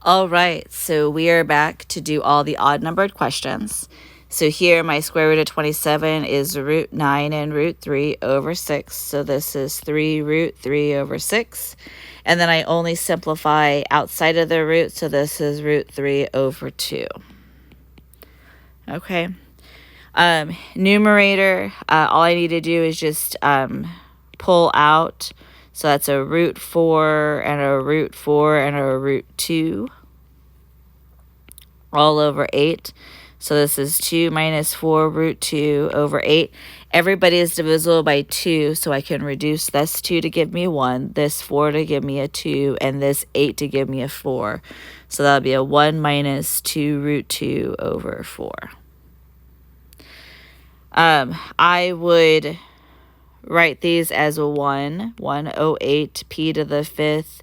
All right, so we are back to do all the odd numbered questions. So here my square root of 27 is root 9 and root 3 over 6. So this is 3 root 3 over 6. And then I only simplify outside of the root, so this is root 3 over 2. Okay. Numerator, all I need to do is just pull out. So that's a root 4 and a root 4 and a root 2 all over 8. So this is 2 minus 4 root 2 over 8. Everybody is divisible by 2, so I can reduce this 2 to give me 1, this 4 to give me a 2, and this 8 to give me a 4. So that'll be a 1 minus 2 root 2 over 4. I would write these as a 108 p to the 5th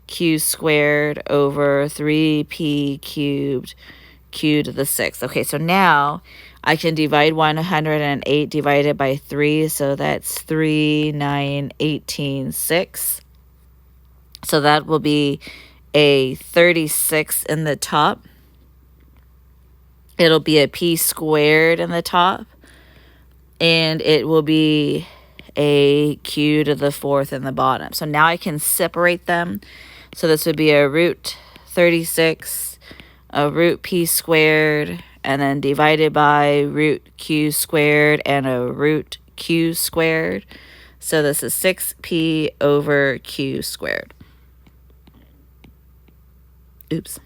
q squared over 3p cubed q to the 6th. Okay, so now I can divide 108 divided by 3, so that's 3, 9, 18, 6. So that will be a 36 in the top. It'll be a p squared in the top, and it will be a q to the 4th in the bottom. So now I can separate them. So this would be a root 36, a root p squared, and then divided by root q squared and a root q squared. So this is 6p over q squared. Oops.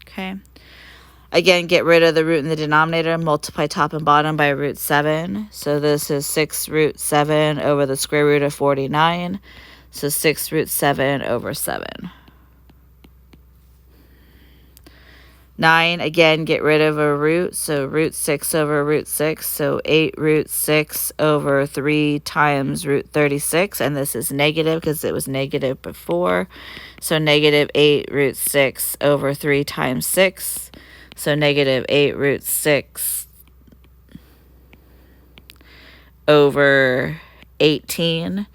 Okay. Again, get rid of the root in the denominator, multiply top and bottom by root 7. So this is 6 root 7 over the square root of 49. So 6 root 7 over 7. 9, again, get rid of a root. So root 6 over root 6. So 8 root 6 over 3 times root 36. And this is negative because it was negative before. So negative 8 root 6 over 3 times 6. So negative 8 root 6 over 18.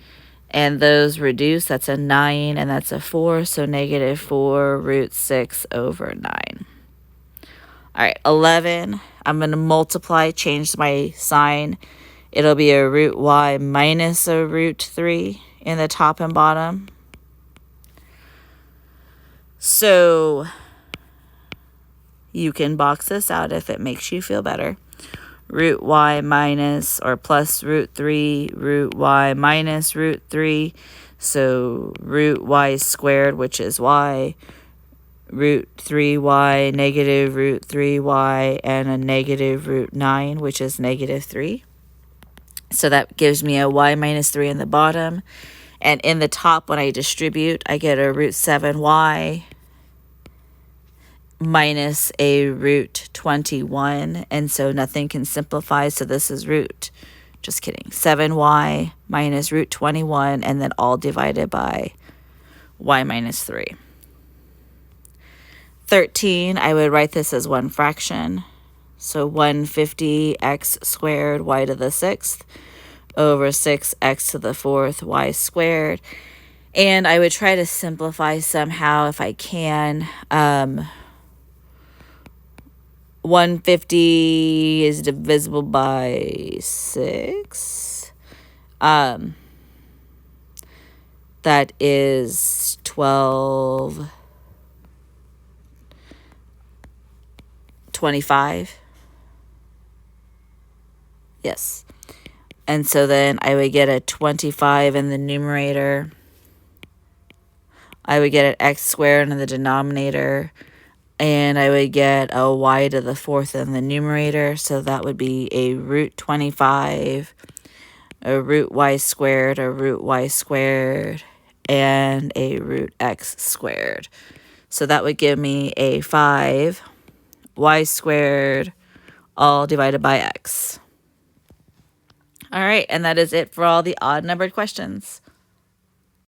And those reduce. That's a 9 and that's a 4. So negative 4 root 6 over 9. All right, 11. I'm going to multiply, change my sign. It'll be a root y minus a root 3 in the top and bottom. So you can box this out if it makes you feel better. Root y minus or plus root 3, root y minus root 3. So root y squared, which is y, root 3y, negative root 3y, and a negative root 9, which is negative 3. So that gives me a y minus 3 in the bottom. And in the top, when I distribute, I get a root 7y minus a root 21, and so nothing can simplify, so this is root, just kidding, 7y minus root 21, and then all divided by y minus 3. 13, I would write this as one fraction, so 150x squared y to the 6th over 6x to the 4th y squared, and I would try to simplify somehow if I can. 150 is divisible by 6. That is 12, 25. Yes. And so then I would get a 25 in the numerator. I would get an x squared in the denominator. And I would get a y to the 4th in the numerator. So that would be a root 25, a root y squared, a root y squared, and a root x squared. So that would give me a 5 y squared all divided by x. All right, and that is it for all the odd numbered questions.